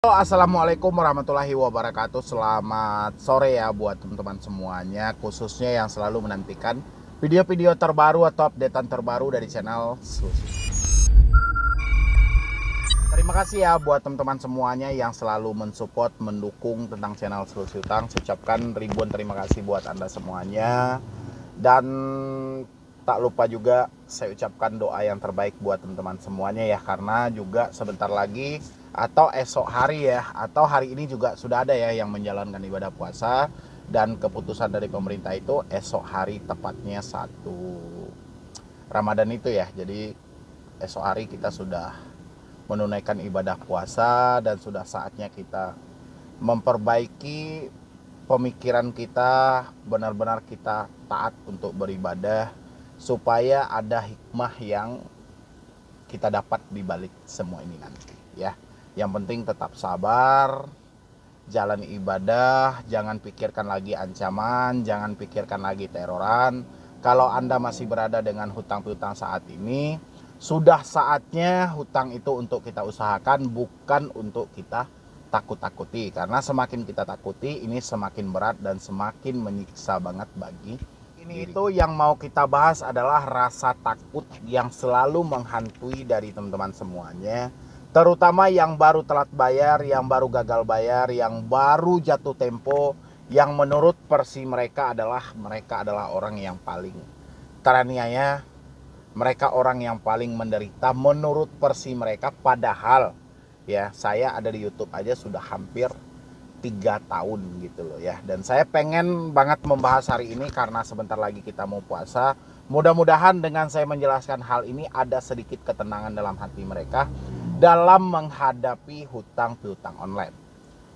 Halo, assalamualaikum warahmatullahi wabarakatuh. Selamat sore ya buat teman-teman semuanya, khususnya yang selalu menantikan video-video terbaru atau updatean terbaru dari channel Susi. Terima kasih ya buat teman-teman semuanya yang selalu mensupport, mendukung tentang channel Susi Utang. Saya ucapkan ribuan terima kasih buat Anda semuanya. Dan tak lupa juga saya ucapkan doa yang terbaik buat teman-teman semuanya ya, karena juga sebentar lagi atau esok hari ya, atau hari ini juga sudah ada ya yang menjalankan ibadah puasa, dan keputusan dari pemerintah itu esok hari tepatnya 1 Ramadan itu ya. Jadi esok hari kita sudah menunaikan ibadah puasa dan sudah saatnya kita memperbaiki pemikiran kita, benar-benar kita taat untuk beribadah supaya ada hikmah yang kita dapat di balik semua ini nanti ya. Yang penting tetap sabar, jalan ibadah, jangan pikirkan lagi ancaman, jangan pikirkan lagi teroran. Kalau Anda masih berada dengan hutang-hutang saat ini, sudah saatnya hutang itu untuk kita usahakan, bukan untuk kita takut-takuti. Karena semakin kita takuti, ini semakin berat dan semakin menyiksa banget bagi ini. Itu yang mau kita bahas adalah rasa takut yang selalu menghantui dari teman-teman semuanya, terutama yang baru telat bayar, yang baru gagal bayar, yang baru jatuh tempo, yang menurut versi mereka adalah orang yang paling teraniaya, mereka orang yang paling menderita menurut versi mereka. Padahal ya, saya ada di YouTube aja sudah hampir 3 tahun gitu loh ya. Dan saya pengen banget membahas hari ini karena sebentar lagi kita mau puasa. Mudah-mudahan dengan saya menjelaskan hal ini ada sedikit ketenangan dalam hati mereka dalam menghadapi hutang piutang online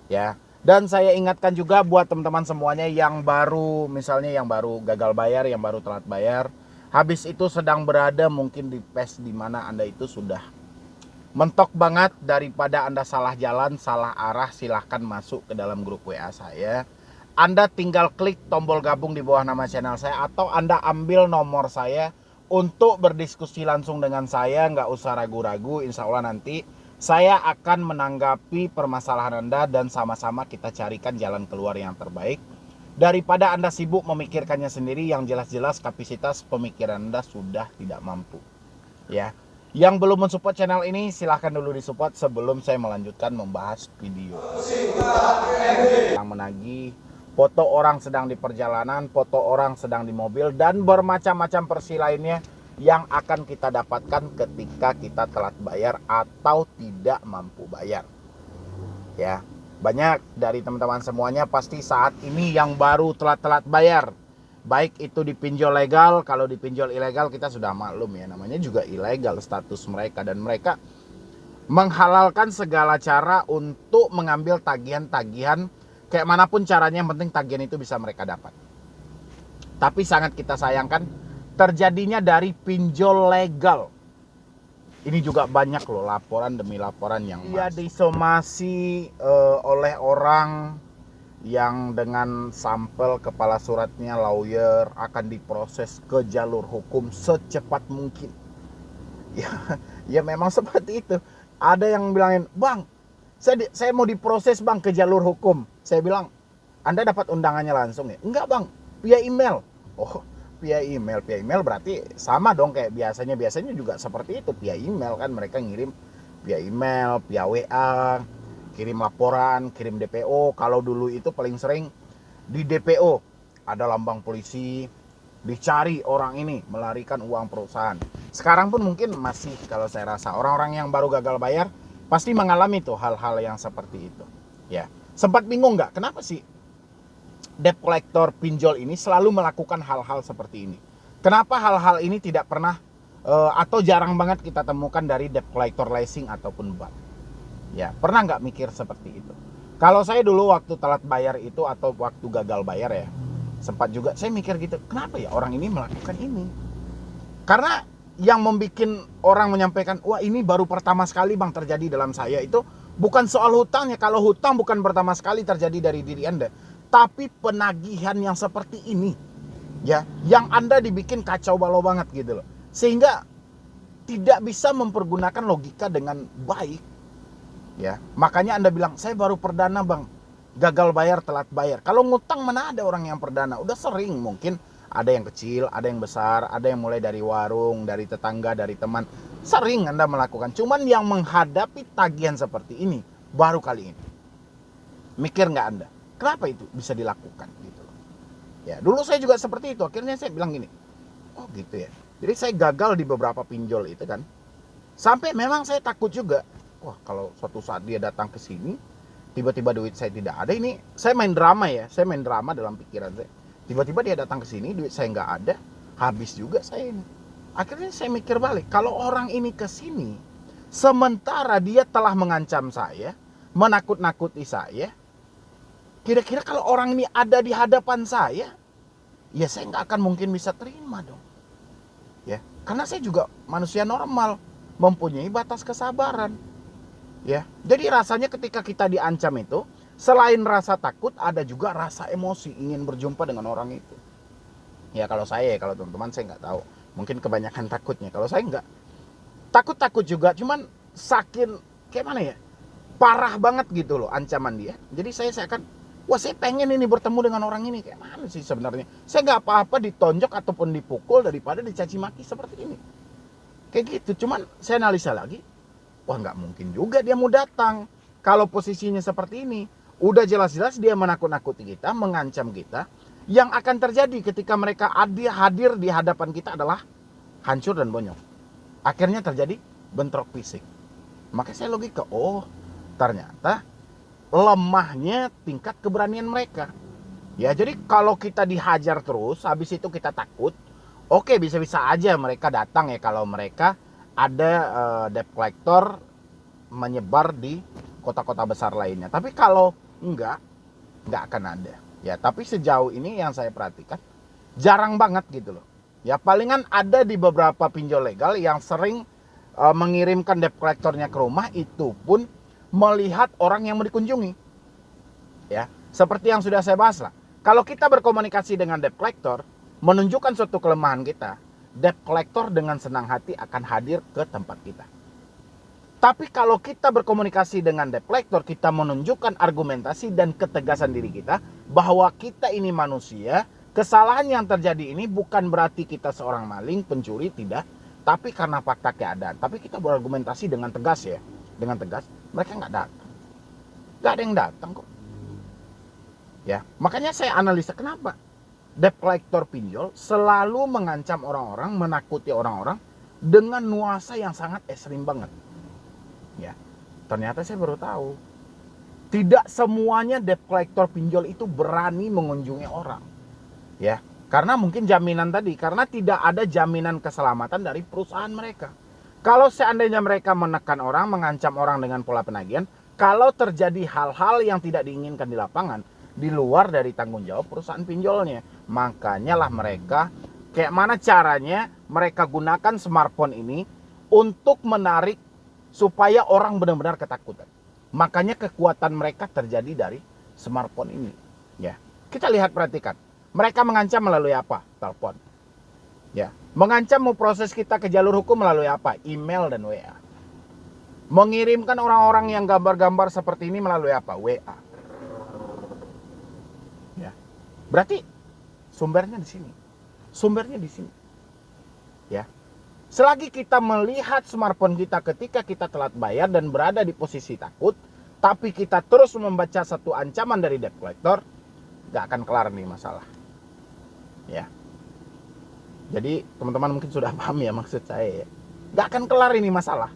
ya. Dan saya ingatkan juga buat teman-teman semuanya yang baru, misalnya yang baru gagal bayar, yang baru telat bayar, habis itu sedang berada mungkin di phase di mana Anda itu sudah mentok banget, daripada Anda salah jalan, salah arah, silahkan masuk ke dalam grup WA saya. Anda tinggal klik tombol gabung di bawah nama channel saya, atau Anda ambil nomor saya untuk berdiskusi langsung dengan saya. Nggak usah ragu-ragu, insya Allah nanti saya akan menanggapi permasalahan Anda dan sama-sama kita carikan jalan keluar yang terbaik. Daripada Anda sibuk memikirkannya sendiri, yang jelas-jelas kapasitas pemikiran Anda sudah tidak mampu ya. Yang belum mensupport channel ini silahkan dulu disupport sebelum saya melanjutkan membahas video. Yang menagih foto orang sedang di perjalanan, foto orang sedang di mobil, dan bermacam-macam versi lainnya yang akan kita dapatkan ketika kita telat bayar atau tidak mampu bayar ya. Banyak dari teman-teman semuanya pasti saat ini yang baru telat-telat bayar, baik itu dipinjol legal. Kalau dipinjol ilegal kita sudah maklum ya, namanya juga ilegal status mereka, dan mereka menghalalkan segala cara untuk mengambil tagihan-tagihan kayak manapun caranya, yang penting tagihan itu bisa mereka dapat. Tapi sangat kita sayangkan terjadinya dari pinjol legal. Ini juga banyak loh laporan demi laporan yang dia disomasi oleh orang yang dengan sampel kepala suratnya lawyer akan diproses ke jalur hukum secepat mungkin ya. Ya memang seperti itu. Ada yang bilangin, bang, saya mau diproses bang ke jalur hukum. Saya bilang, Anda dapat undangannya langsung ya? Enggak bang, via email. Oh, via email berarti sama dong kayak biasanya juga seperti itu, via email kan. Mereka ngirim via email, via WA, kirim laporan, kirim DPO. Kalau dulu itu paling sering di DPO ada lambang polisi, dicari orang ini melarikan uang perusahaan. Sekarang pun mungkin masih, kalau saya rasa orang-orang yang baru gagal bayar pasti mengalami tuh hal-hal yang seperti itu ya. Sempat bingung nggak kenapa sih debt collector pinjol ini selalu melakukan hal-hal seperti ini? Kenapa hal-hal ini tidak pernah atau jarang banget kita temukan dari debt collector leasing ataupun bank? Ya, pernah nggak mikir seperti itu? Kalau saya dulu waktu telat bayar itu atau waktu gagal bayar ya, sempat juga saya mikir gitu, kenapa ya orang ini melakukan ini? Karena yang membuat orang menyampaikan, wah ini baru pertama sekali bang terjadi dalam saya, itu bukan soal hutangnya. Kalau hutang bukan pertama sekali terjadi dari diri Anda, tapi penagihan yang seperti ini ya, yang Anda dibikin kacau balau banget gitu loh, sehingga tidak bisa mempergunakan logika dengan baik Ya, makanya Anda bilang, saya baru perdana bang, gagal bayar, telat bayar. Kalau ngutang mana ada orang yang perdana, udah sering. Mungkin ada yang kecil, ada yang besar, ada yang mulai dari warung, dari tetangga, dari teman. Sering Anda melakukan, cuman yang menghadapi tagihan seperti ini baru kali ini. Mikir nggak Anda, kenapa itu bisa dilakukan gitu loh. Ya, dulu saya juga seperti itu. Akhirnya saya bilang gini, oh gitu ya. Jadi saya gagal di beberapa pinjol itu kan. Sampai memang saya takut juga. Wah, kalau suatu saat dia datang ke sini, tiba-tiba duit saya tidak ada, ini saya main drama ya. Saya main drama dalam pikiran saya. Tiba-tiba dia datang ke sini, duit saya nggak ada, habis juga saya ini. Akhirnya saya mikir balik, kalau orang ini ke sini, sementara dia telah mengancam saya, menakut-nakuti saya, kira-kira kalau orang ini ada di hadapan saya, ya saya nggak akan mungkin bisa terima dong. Ya, karena saya juga manusia normal, mempunyai batas kesabaran. Ya, jadi rasanya ketika kita diancam itu, selain rasa takut, ada juga rasa emosi ingin berjumpa dengan orang itu. Ya kalau saya, kalau teman-teman saya nggak tahu, mungkin kebanyakan takutnya. Kalau saya nggak takut juga, cuman saking kayak mana ya, parah banget gitu loh ancaman dia. Jadi saya akan, wah saya pengen ini bertemu dengan orang ini, kayak mana sih sebenarnya. Saya nggak apa-apa ditonjok ataupun dipukul daripada dicaci maki seperti ini. Kayak gitu, cuman saya analisa lagi, wah nggak mungkin juga dia mau datang. Kalau posisinya seperti ini, udah jelas-jelas dia menakut-nakuti kita, mengancam kita. Yang akan terjadi ketika mereka hadir di hadapan kita adalah hancur dan bonyok. Akhirnya terjadi bentrok fisik. Maka saya logika, oh ternyata lemahnya tingkat keberanian mereka. Ya jadi kalau kita dihajar terus, habis itu kita takut, oke bisa-bisa aja mereka datang ya kalau mereka ada debt collector menyebar di kota-kota besar lainnya. Tapi kalau nggak akan ada. Ya, tapi sejauh ini yang saya perhatikan jarang banget gitu loh. Ya palingan ada di beberapa pinjol legal yang sering mengirimkan debt collectornya ke rumah, itu pun melihat orang yang mau dikunjungi. Ya, seperti yang sudah saya bahas lah. Kalau kita berkomunikasi dengan debt collector, menunjukkan suatu kelemahan kita, debt collector dengan senang hati akan hadir ke tempat kita. Tapi kalau kita berkomunikasi dengan debt collector, kita menunjukkan argumentasi dan ketegasan diri kita bahwa kita ini manusia, kesalahan yang terjadi ini bukan berarti kita seorang maling, pencuri, tidak, tapi karena fakta keadaan. Tapi kita berargumentasi dengan tegas ya, dengan tegas, mereka nggak datang. Nggak ada yang datang kok. Ya, makanya saya analisa kenapa debt collector pinjol selalu mengancam orang-orang, menakuti orang-orang dengan nuansa yang sangat ekstrim banget. Ya, ternyata saya baru tahu, tidak semuanya debt collector pinjol itu berani mengunjungi orang. Ya, karena mungkin jaminan tadi, karena tidak ada jaminan keselamatan dari perusahaan mereka. Kalau seandainya mereka menekan orang, mengancam orang dengan pola penagihan, kalau terjadi hal-hal yang tidak diinginkan di lapangan, di luar dari tanggung jawab perusahaan pinjolnya, makanya lah mereka, kayak mana caranya mereka gunakan smartphone ini untuk menarik supaya orang benar-benar ketakutan. Makanya kekuatan mereka terjadi dari smartphone ini. Ya, kita lihat, perhatikan. Mereka mengancam melalui apa? Telepon. Ya, mengancam mau proses kita ke jalur hukum melalui apa? Email dan WA. Mengirimkan orang-orang yang gambar-gambar seperti ini melalui apa? WA. Ya, berarti sumbernya di sini. Sumbernya di sini. Ya. Selagi kita melihat smartphone kita ketika kita telat bayar dan berada di posisi takut, tapi kita terus membaca satu ancaman dari debt collector, gak akan kelar nih masalah. Ya. Jadi teman-teman mungkin sudah paham ya maksud saya ya. Gak akan kelar ini masalah.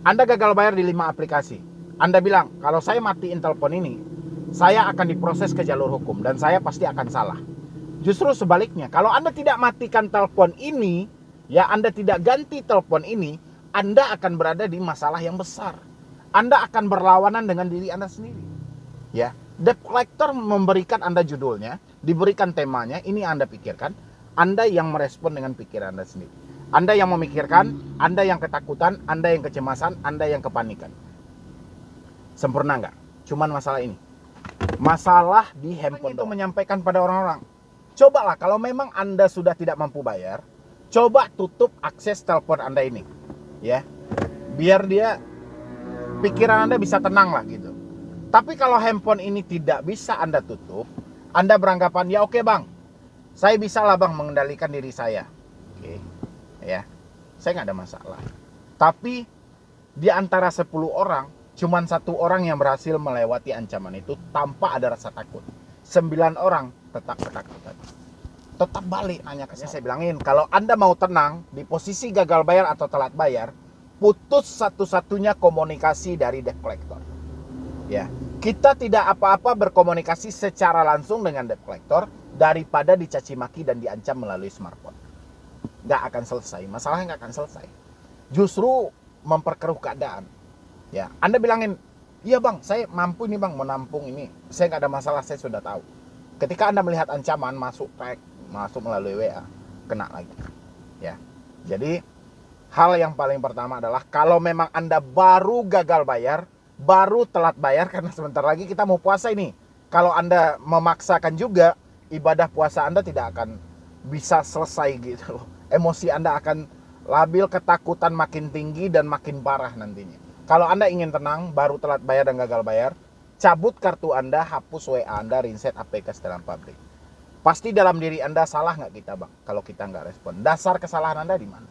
Anda gagal bayar di 5 aplikasi. Anda bilang, kalau saya matiin telepon ini, saya akan diproses ke jalur hukum dan saya pasti akan salah. Justru sebaliknya, kalau Anda tidak matikan telepon ini, ya Anda tidak ganti telepon ini, Anda akan berada di masalah yang besar. Anda akan berlawanan dengan diri Anda sendiri. Ya, debt collector memberikan Anda judulnya, diberikan temanya, ini Anda pikirkan, Anda yang merespon dengan pikiran Anda sendiri. Anda yang memikirkan, Anda yang ketakutan, Anda yang kecemasan, Anda yang kepanikan. Sempurna nggak? Cuman masalah ini. Masalah di handphone itu menyampaikan pada orang-orang. Cobalah kalau memang Anda sudah tidak mampu bayar, coba tutup akses telepon Anda ini. Ya. Biar pikiran Anda bisa tenang lah gitu. Tapi kalau handphone ini tidak bisa Anda tutup, Anda beranggapan, ya oke bang, saya bisa lah bang mengendalikan diri saya. Oke, ya, saya nggak ada masalah. Tapi di antara 10 orang, cuman 1 orang yang berhasil melewati ancaman itu tanpa ada rasa takut. 9 orang tetap ketakutan. Tetap balik nanya ke saya bilangin, kalau Anda mau tenang di posisi gagal bayar atau telat bayar, putus satu-satunya komunikasi dari debt collector. Ya, kita tidak apa-apa berkomunikasi secara langsung dengan debt collector daripada dicaci maki dan diancam melalui smartphone. Nggak akan selesai, masalahnya nggak akan selesai. Justru memperkeruh keadaan. Ya, Anda bilangin, iya bang, saya mampu nih bang menampung ini, saya nggak ada masalah, saya sudah tahu. Ketika Anda melihat ancaman masuk tag, masuk melalui WA, kena lagi. Ya, jadi hal yang paling pertama adalah kalau memang Anda baru gagal bayar, baru telat bayar, karena sebentar lagi kita mau puasa ini. Kalau Anda memaksakan juga, ibadah puasa Anda tidak akan bisa selesai gitu loh. Emosi Anda akan labil, ketakutan makin tinggi dan makin parah nantinya. Kalau Anda ingin tenang, baru telat bayar dan gagal bayar, cabut kartu Anda, hapus WA Anda, reset APK setelan pabrik. Pasti dalam diri Anda, salah nggak kita bang? Kalau kita nggak respon, dasar kesalahan Anda di mana?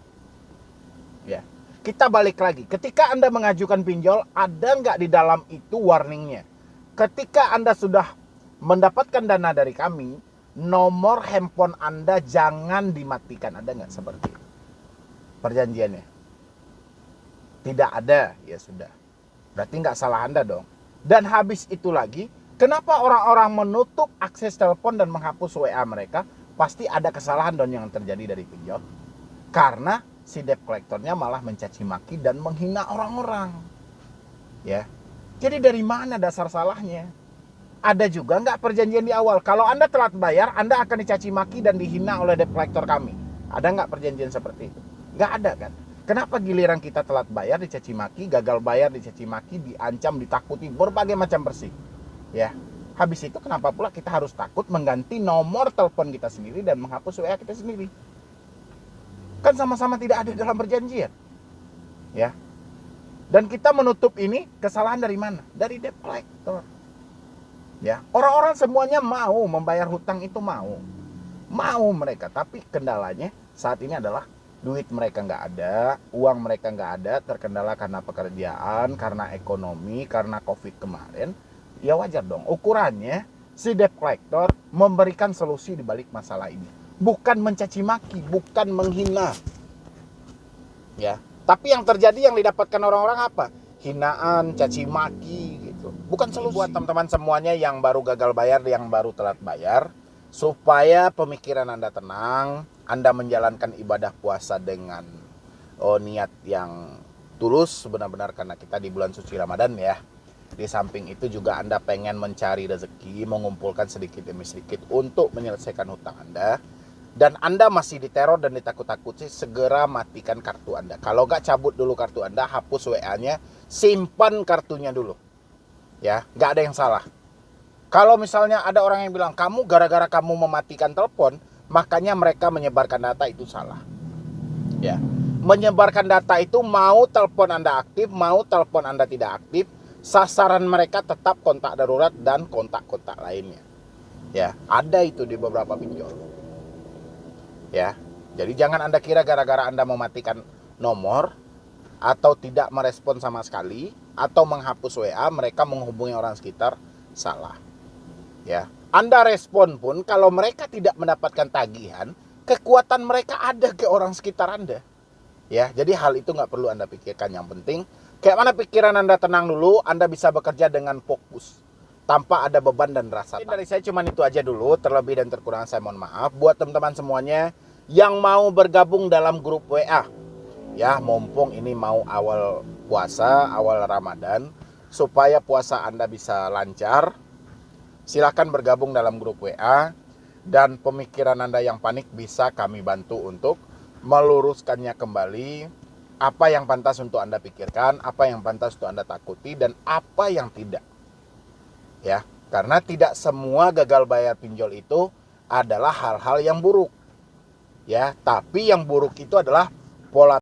Ya. Kita balik lagi, ketika Anda mengajukan pinjol, ada nggak di dalam itu warningnya? Ketika Anda sudah mendapatkan dana dari kami, nomor handphone Anda jangan dimatikan. Ada nggak seperti itu perjanjiannya? Tidak ada, ya sudah. Berarti nggak salah Anda dong. Dan habis itu lagi, kenapa orang-orang menutup akses telepon dan menghapus WA mereka? Pasti ada kesalahan dong yang terjadi dari pinjol. Karena si debt collectornya malah mencaci maki dan menghina orang-orang. Ya. Jadi dari mana dasar salahnya? Ada juga nggak perjanjian di awal? Kalau Anda telat bayar, Anda akan dicaci maki dan dihina oleh debt collector kami. Ada nggak perjanjian seperti itu? Nggak ada kan? Kenapa giliran kita telat bayar dicaci maki, gagal bayar dicaci maki, diancam, ditakuti, berbagai macam bersih. Ya. Habis itu kenapa pula kita harus takut mengganti nomor telepon kita sendiri dan menghapus WA kita sendiri? Kan sama-sama tidak ada dalam perjanjian. Ya. Dan kita menutup ini kesalahan dari mana? Dari debt collector. Ya, orang-orang semuanya mau membayar hutang itu mau mereka, tapi kendalanya saat ini adalah duit mereka nggak ada, uang mereka nggak ada, terkendala karena pekerjaan, karena ekonomi, karena COVID kemarin. Ya wajar dong, ukurannya si debt collector memberikan solusi di balik masalah ini, bukan mencaci maki, bukan menghina. Ya, tapi yang terjadi yang didapatkan orang-orang apa? Hinaan, caci maki gitu. Bukan solusi. Buat teman-teman semuanya yang baru gagal bayar, yang baru telat bayar, supaya pemikiran Anda tenang, Anda menjalankan ibadah puasa dengan niat yang tulus, benar-benar karena kita di bulan suci Ramadan ya. Di samping itu juga Anda pengen mencari rezeki, mengumpulkan sedikit demi sedikit untuk menyelesaikan hutang Anda. Dan Anda masih diteror dan ditakut-takuti, segera matikan kartu Anda. Kalau nggak, cabut dulu kartu Anda, hapus WA-nya, simpan kartunya dulu. Ya, nggak ada yang salah. Kalau misalnya ada orang yang bilang, kamu gara-gara kamu mematikan telepon, makanya mereka menyebarkan data, itu salah. Ya, menyebarkan data itu mau telepon Anda aktif, mau telepon Anda tidak aktif, sasaran mereka tetap kontak darurat dan kontak-kontak lainnya. Ya, ada itu di beberapa pinjol. Ya, jadi jangan Anda kira gara-gara Anda mematikan nomor atau tidak merespon sama sekali atau menghapus WA, mereka menghubungi orang sekitar, salah. Ya, Anda respon pun kalau mereka tidak mendapatkan tagihan, kekuatan mereka ada ke orang sekitar Anda. Ya, jadi hal itu nggak perlu Anda pikirkan. Yang penting, kayak mana pikiran Anda tenang dulu, Anda bisa bekerja dengan fokus tanpa ada beban dan rasa. Dari saya cuma itu aja dulu, terlebih dan terkurang saya mohon maaf. Buat teman-teman semuanya yang mau bergabung dalam grup WA, ya mumpung ini mau awal puasa, awal Ramadan, supaya puasa Anda bisa lancar, silakan bergabung dalam grup WA. Dan pemikiran Anda yang panik bisa kami bantu untuk meluruskannya kembali. Apa yang pantas untuk Anda pikirkan, apa yang pantas untuk Anda takuti, dan apa yang tidak. Ya, karena tidak semua gagal bayar pinjol itu adalah hal-hal yang buruk. Ya, tapi yang buruk itu adalah pola